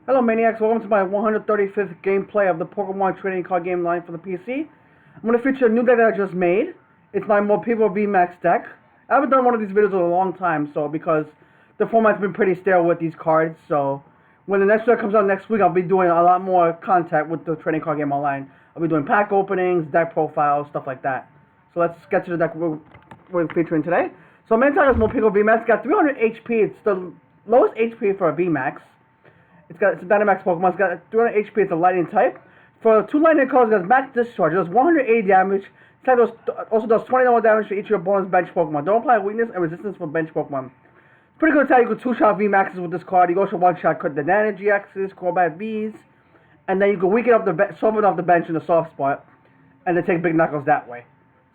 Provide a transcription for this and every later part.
Hello Maniacs, welcome to my 135th gameplay of the Pokemon trading card game line for the PC. I'm going to feature a new deck that I just made. It's my Morpeko VMAX deck. I haven't done one of these videos in a long time, because the format's been pretty stale with these cards, so when the next deck comes out next week, I'll be doing a lot more content with the trading card game online. I'll be doing pack openings, deck profiles, stuff like that. So let's get to the deck we're featuring today. So main title is Morpeko VMAX. It's got 300 HP. It's the lowest HP for a VMAX. It's a Dynamax Pokemon. It's got 300 HP. It's a Lightning type. For 2 Lightning colors, it has Max Discharge. It does 180 damage. It also does 20 more damage for each of your bonus bench Pokemon. Don't apply weakness and resistance for bench Pokemon. It's pretty good attack. You can 2-shot VMAXs with this card. You can also 1-shot cut the Nana GXs, Crobat Vs, and then you can weaken up soften off the bench in the soft spot, and then take big knuckles that way.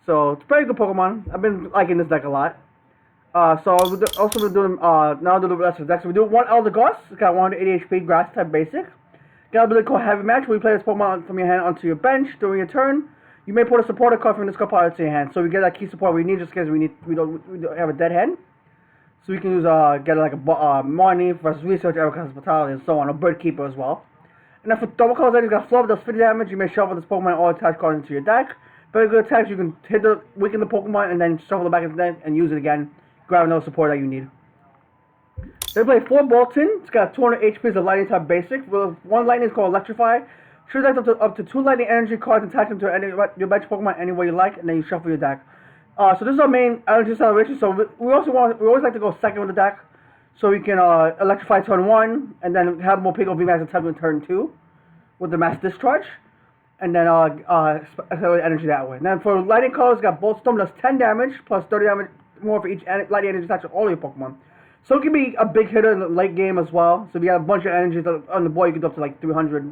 So it's a pretty good Pokemon. I've been liking this deck a lot. So we're also doing now do the rest of the deck. So we do one Eldegoss. It's got 180 HP, Grass type basic. Got a ability called Heavy Match, where you play this Pokemon from your hand onto your bench during your turn. You may put a supporter card from this card pile into your hand. So we get that key support we need just in case we don't have a dead hand. So we can use get like a Marnie versus Research, Aerocaster Fatality, and so on, or Bird Keeper as well. And then for double colors, you got Flub, does 50 damage. You may shuffle this Pokemon all attached cards into your deck. Very good attacks. You can weaken the Pokemon and then shuffle it back into the deck and use it again. Grab another support that you need. They play 4 Bolton. It's got 200 HP. It's a Lightning type basic. With 1 Lightning is called Electrify. Shoot up to 2 Lightning Energy cards and attach them to your bench Pokemon any way you like, and then you shuffle your deck. So this is our main energy acceleration. So we always like to go second with the deck, so we can Electrify turn 1, and then have Morpeko VMAX attack in turn 2 with the Mass Discharge, and then accelerate energy that way. And then for Lightning colors, we got Bolt Storm, does 10 damage plus 30 damage more for each lightning energy attached to all your Pokemon. So it can be a big hitter in the late game as well. So if you have a bunch of energies on the board, you can go up to like 300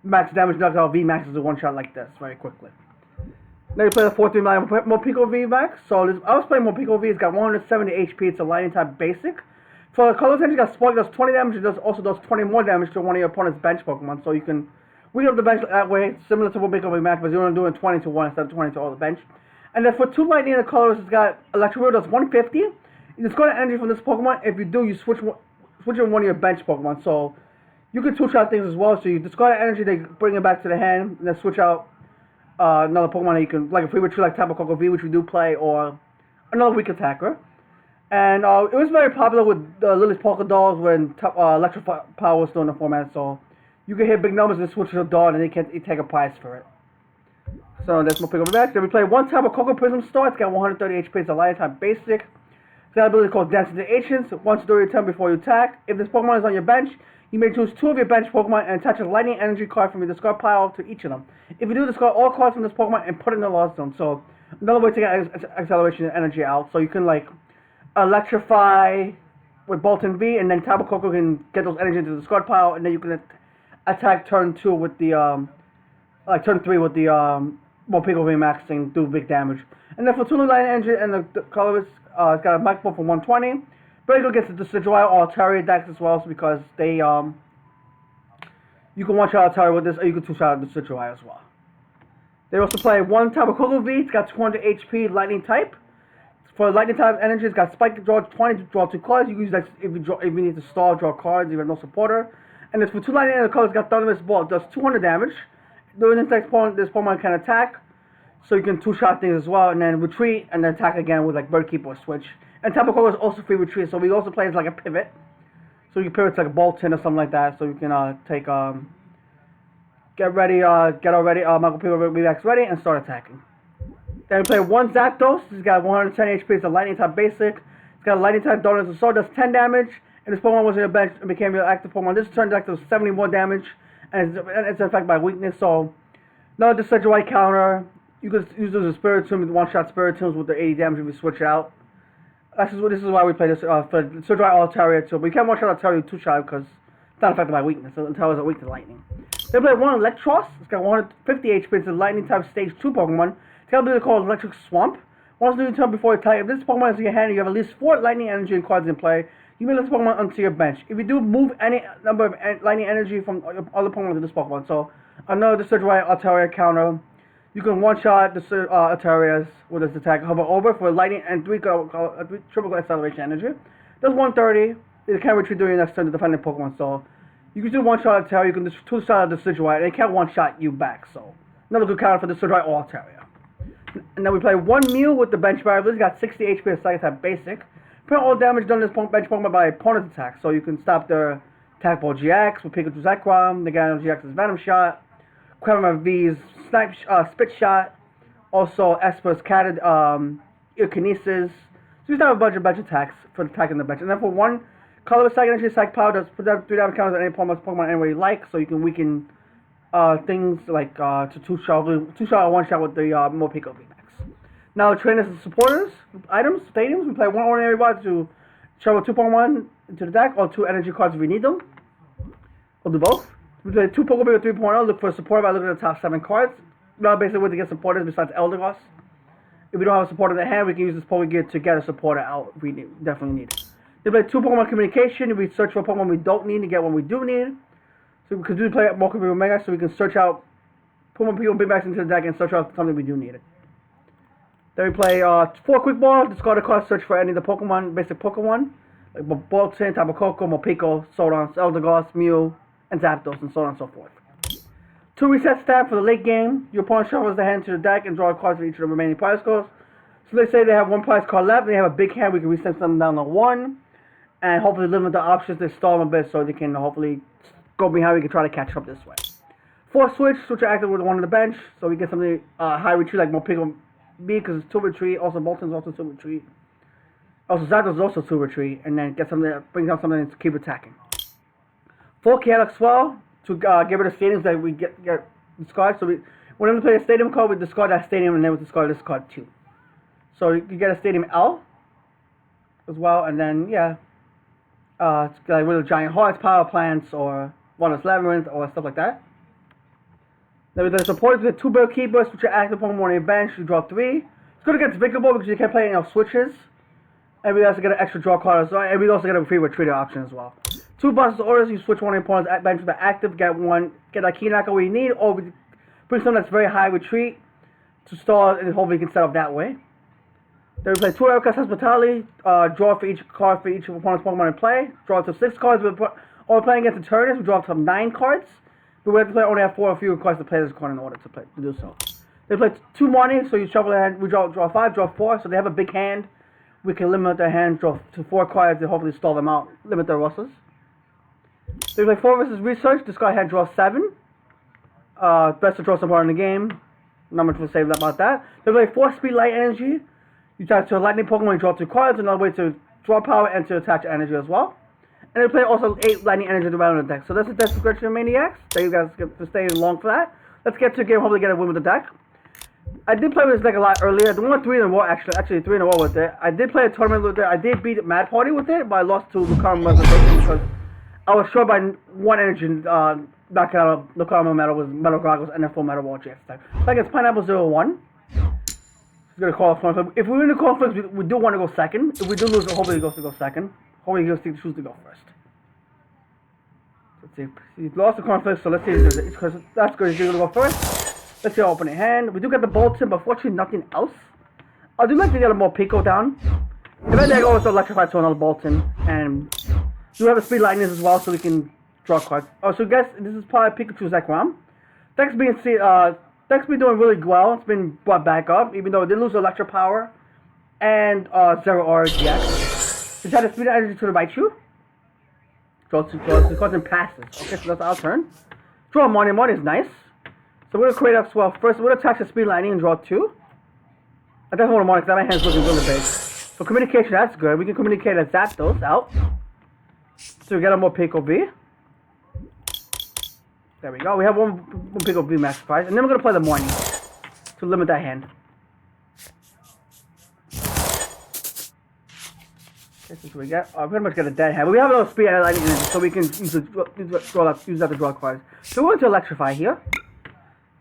max damage, knock out VMAX as a one-shot like this very quickly. Then you play the 4-3 Morpeko VMAX. So I was playing Morpeko V. It's got 170 HP. It's a Lightning type basic. For the colors energy, it's got Spark. It does 20 damage. It also does 20 more damage to one of your opponent's bench Pokemon. So you can weaken up the bench that way, similar to Morpeko VMAX, but you're only doing 20 to 1 instead of 20 to all the bench. And then for 2 Lightning in the colors, it's got Electro Wheel, does 150. You discard energy from this Pokemon. If you do, you switch it in one of your bench Pokemon. So you can 2-shot things as well. So you discard energy, they bring it back to the hand, and then switch out another Pokemon that you can, like a free retreat like Tapu Koko V, which we do play, or another weak attacker. And it was very popular with Lily's Polka Dolls when Electric Power was still in the format. So you can hit big numbers and switch to a doll, and they take a prize for it. So that's Morpeko VMAX. Then we play 1 Tapu Koko Prism Star. It's got 130 HP. It's a Lightning type basic. It's got an ability called Dance into Ancients. Once during your turn before you attack, if this Pokemon is on your bench, you may choose 2 of your bench Pokemon and attach a Lightning Energy card from your discard pile to each of them. If you do, discard all cards from this Pokemon and put it in the Lost Zone. So another way to get acceleration and energy out. So you can like Electrify with Bolton V, and then Tapu Koko can get those energy into the discard pile, and then you can attack turn 2 with the turn 3 with the Morpeko VMAX and do big damage. And then for 2 Lightning Energy and the colors, it's got a microphone for 120. Very good against the Decidueye or Altaria decks as well, because they you can 1-shot Altaria with this, or you can 2-shot the Decidueye as well. They also play 1 Tapu Koko V. It's got 200 HP, Lightning type. For Lightning type energy, it's got Spike, draw 20 to draw 2 cards. You can use that if you need to stall, draw cards, if you have no supporter. And it's for 2 Lightning Energy colors, it's got Thunderous Ball. It does 200 damage. During this next point, this Pokemon can attack, so you can 2-shot things as well, and then retreat, and then attack again with like Bird Keeper or Switch. And Tapu Koko is also free retreat, so we also play as like a pivot. So you can pivot to like a Bolton or something like that, so you can take get Morpeko VMAX ready and start attacking. Then we play 1 Zapdos. He's got 110 HP. It's a Lightning type basic. It's got a Lightning type Donut and Sword, does 10 damage. And this Pokemon was in your bench and became your active Pokemon. This turn deck does 70 more damage, and it's affected by weakness. So another Decidueye counter. You could use those as Spiritomb, 1-shot Spiritombs with the 80 damage if you switch out. This is why we play this for Decidueye or Altaria too. But you can't 1-shot Altaria 2-shot because it's not affected by weakness. So Altaria is weak to lightning. They play 1 Electros. It's got 150 HP. It's a Lightning type stage 2 Pokemon. It's got a ability called Electric Swamp. Once during your turn before you attack, if this Pokemon is in your hand and you have at least 4 Lightning Energy cards in play, you may let this Pokemon onto your bench. If you do, move any number of Lightning Energy from other Pokemon to this Pokemon. So another Decidueye Altaria counter. You can 1-shot the Altarias with this attack. Hover over for lightning and 3 triple acceleration energy. Does 130. It can retreat during your next turn to defend the Pokemon. So You can do one shot Altaria, you can do two shot of Decidueye, and it can't one shot you back, so another good counter for the Decidueye or Altaria. And then we play one Mew with the bench barrier. He's got 60 HP a second type basic. Prevent all damage done to this bench Pokemon by opponent's attack, so you can stop the Attack Ball GX with Pikachu's Zekrom, the Gyarados GX's Venom Shot, Quavima V's Spit Shot, also Esper's Kinesis. So you just have a bunch of attacks for attacking the bench. And then for one colorless Psychic Energy, Psychic Power does 3 damage counters on any Pokemon anywhere you like, so you can weaken things like to two shot or one shot with the Morpeko VMAX. Now trainers and supporters, items, stadiums, we play one ordinary bot to shovel 2 Pokemon into the deck, or 2 energy cards if we need them. We'll do both. We play 2 Pokemon with 3.0, look for a supporter by looking at the top 7 cards. Now basically what to get supporters besides Eldegoss. If we don't have a supporter in the hand, we can use this Pokemon Gear to get a supporter out if we definitely need it. We play 2 Pokemon Communication, we search for Pokemon we don't need to get one we do need. So we could do play more Pokemon Mega, so we can search out Pokemon Big Max into the deck and search out something we do need it. Then we play 4 Quick Ball, discard a card, search for any of the Pokemon, basic Pokemon, like Bolton, Tapu Koko, Morpeko, Sodons, Eldegoss, Mew, and Zapdos, and so on and so forth. 2 reset stab for the late game. Your opponent shuffles the hand to the deck and draw cards for each of the remaining prize cards. So let's say they have 1 prize card left, and they have a big hand, we can reset them down to 1, and hopefully limit the options, they stall them a bit so they can hopefully go behind, we can try to catch up this way. 4 switch are active with one on the bench, so we get something high retreat like Morpeko B, because it's 2 retreat, also Bolton's also 2 retreat. Also Zapdos is also 2 retreat, and then get something that brings out something to keep attacking. 4 Chaotic Swell to get rid of stadiums that we get discard. So whenever we play a stadium card, we discard that stadium and then we discard this card too. So you get a Stadium L as well, and then yeah, it's like with Giant Hearts, Power Plants, or Wondrous Labyrinth, or stuff like that. Then with the supporters, with 2 Bill Keepers, which are active Pokemon on your bench, you draw 3. It's good against Vicable because you can't play any switches. And we also get an extra draw card as well, and we also get a free retreater option as well. 2 Bosses Orders, you switch one of your opponent's bench with the active, get a Key Knocker where you need, or we bring something that's very high retreat to stall, and hopefully you can set up that way. Then we play 2 Erika's Hospitality, draw for each card for each of opponent's Pokemon in play, draw up to 6 cards, or we're playing against the Turnus, we draw up to 9 cards, but we have to play only have 4 or fewer cards to play this card in order to do so. They play 2 money, so you shuffle their hand, we draw 5, draw 4, so they have a big hand. We can limit their hand, draw to 4 cards to hopefully stall them out, limit their losses. They play 4 versus Research, discard hand, draw 7. Best to draw some part in the game. Not much to say about that. They play 4 Speed Light Energy. You tap to a Lightning Pokemon, you draw 2 cards, another way to draw power and to attach energy as well. And they play also 8 Lightning Energy around the deck. So that's the description of Maniacs. Thank you guys for staying long for that. Let's get to a game, hopefully get a win with the deck. I did play with this deck a lot earlier. I won 3 in a row, actually 3 in a row with it. I did play a tournament with it. I did beat Mad Party with it, but I lost to Lucario Reservation because I was short by 1 energy knocking out Lucario Metal with Metal Goggles and then full Metal Wall GX deck. So I guess Pineapple 01. He's going to call a coin flip. If we win the coin flips, we do want to go second. If we do lose, hopefully he goes to go second. Hopefully he goes to choose to go first. Let's see. He lost the coin flip, so let's see if there's because that's good. He's going to go first. Let's see our opening hand. We do get the Bolton, but fortunately nothing else. I do like to get a Morpeko down. Eventually I go with the Electrify to another Bolton. And we have a Speed Lightning as well, so we can draw cards. Oh, so guys, this is probably Pikachu's Zekrom. Deck's been doing really well. It's been brought back up, even though it did lose Electro Power and Zero Aura GX. He's had a Speed Energy to the Raichu. Draw 2 cards and passes. Okay, so that's our turn. Draw Money. Money is nice. So we're going to create up swell. First, we're going to attach the Speed Lightning and draw 2. I definitely want to mark because my hand's looking really big. So communication, that's good. We can communicate as Zapdos out. So we get a Morpeko V. There we go. We have one Morpeko V max prize. And then we're going to play the Morning to limit that hand. Okay, so we get, pretty much get a dead hand. But we have a little Speed Lightning energy, so we can use that to draw cards. So we're going to Electrify here.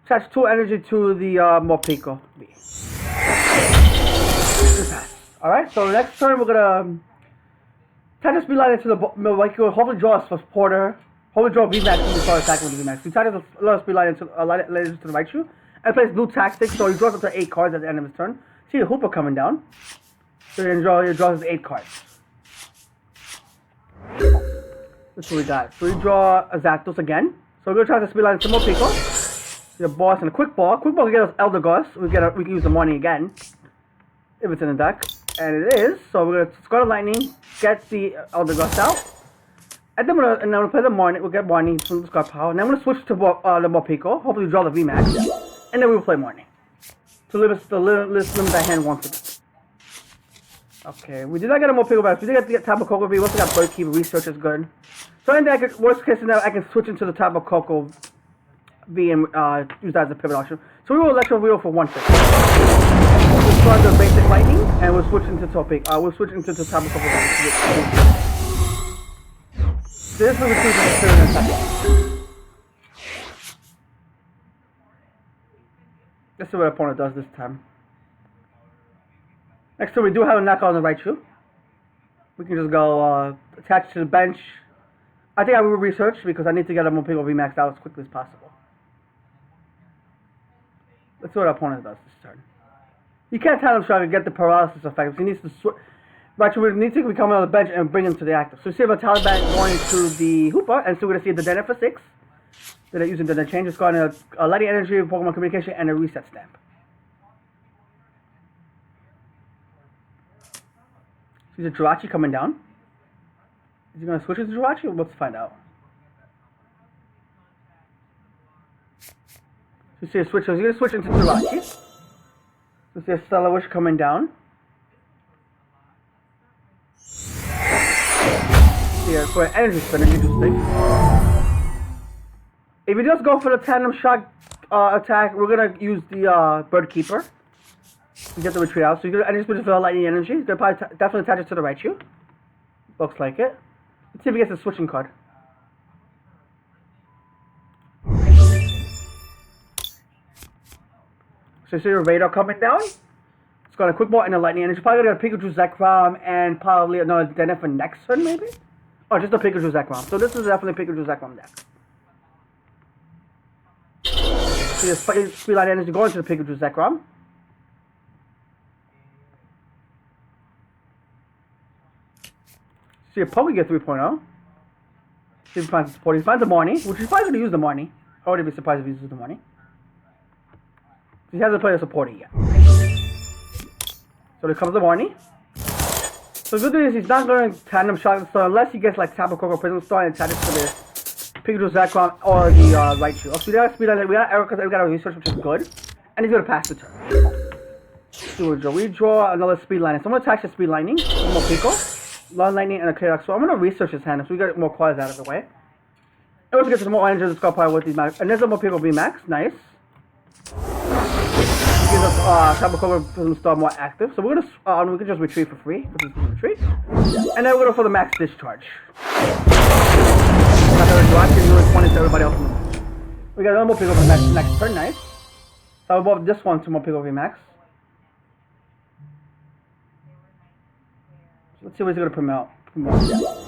Attach 2 energy to the Morpeko V. Alright, so next turn we're gonna attach a Speed Lightning to the Morpeko, hopefully draw a supporter, hopefully draw a VMAX when we start attacking with the VMAX. We attach a lot of Speed Lightning to the Raichu, and plays Blue Tactics, so he draws up to 8 cards at the end of his turn. See a Hooper coming down, so he draws his 8 cards. That's what we got. So we draw a Zapdos again. So we're gonna try to speed line some more Pico. Get a boss and a quick ball. Quick ball can get us Eldegoss. We can use the money again. If it's in the deck. And it is. So we're gonna Scarlet Lightning, get the Eldegoss out. And then I'm gonna play the Marnie. We'll get Marnie from the Scar Power. And then I'm gonna switch to the Morpeko. Hopefully draw the VMAX. And then we'll play Marnie. To limit that hand once. Okay, we did not get a Morpeko back. We did get Tapu Koko V. We also got Bird Keeper. Research is good. So I think worst case scenario, I can switch into the Tapu Koko V and use that as a pivot option. So we will Electro Wheel for 1 second. We'll start the basic Lightning and we'll switch into Topic. We'll switch into the Tapu Koko V. This is what we choose in the Spirit attack. Let's see what our opponent does this time. Next turn we do have a knockout on the Raichu. We can just go attach to the bench. I think I will research because I need to get a Morpeko VMAX out as quickly as possible. Let's see what our opponent does this turn. You can't Tandem Shock and get the paralysis effect. He needs to switch. Raichu needs to come on the bench and bring him to the active. So you see if a Taliban going to the Hoopa, and so we're going to see the Denet for 6. That are using the change. It's got a Lighting Energy, Pokemon Communication, and a Reset Stamp. See the Jirachi coming down. Is he going to switch to Jirachi? Let's find out. So you see a switch. So he's going to switch into Jirachi. So you see a Stellar Wish coming down. Here for an energy spinner, interesting. If you just go for the Tandem Shock attack, we're gonna use the Bird Keeper to get the retreat out. So you're gonna energy spinner for the Lightning Energy. It's gonna probably definitely attach it to the Raichu. Looks like it. Let's see if he gets a switching card. So you see your Radar coming down. It's got a Quick Ball and a Lightning Energy. Probably got a Pikachu Zekrom and probably another Denet for next turn, maybe? Oh, just a Pikachu Zekrom. So this is definitely a Pikachu Zekrom deck. So your Speed Light Energy going to the Pikachu Zekrom. So your Poke get 3.0. See if he finds the support. He finds the Marnie, which he's probably going to use the Marnie. I wouldn't be surprised if he uses the Marnie. He hasn't played a supporter yet. So here comes the Marnie. So the good thing is he's not going to Tandem Shock, so unless he gets like Tapu Koko Prism Star and attach it to the Pikachu Zekrom or the Raichu. Also, we got Speed Light, we got Error because we got a Research, which is good. And he's going to pass the turn. So we draw another Speed Lightning. So I'm going to attach the Speed Lightning, one more Pico, Long Lightning, and a K-Rock. So I'm going to Research his hand so we get more cards out of the way. And also get some more energy to Skull Power with these Max. And there's a more Pico VMAX, nice. Gives us Tapu Koko Prism Star more active. So we're gonna we can just retreat for free. Retreat. And then we're gonna go for the max discharge. Not gonna drop it, you 20 to everybody else in the match. We got another more Pico VMAX next turn, nice. So I'll move this one to more Pico VMAX. So let's see what he's gonna promote.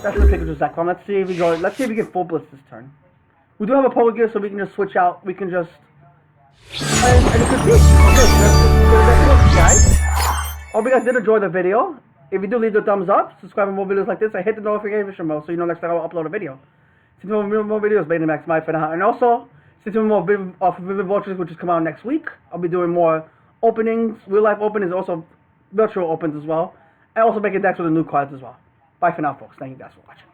That's the Pikachu Zekrom. Let's see if we get full blitz this turn. We do have a Pokegear, so we can just switch out. We can just and you can see, guys. Hope you guys did enjoy the video. If you do, leave the thumbs up, subscribe for more videos like this, and hit the notification bell so you know next time I will upload a video. See more videos, Bayonetta Max for now. And also, see more Vivid Vultures, which is coming out next week. I'll be doing more openings, real life openings, also virtual opens as well. And also making decks with the new cards as well. Bye for now, folks. Thank you guys for watching.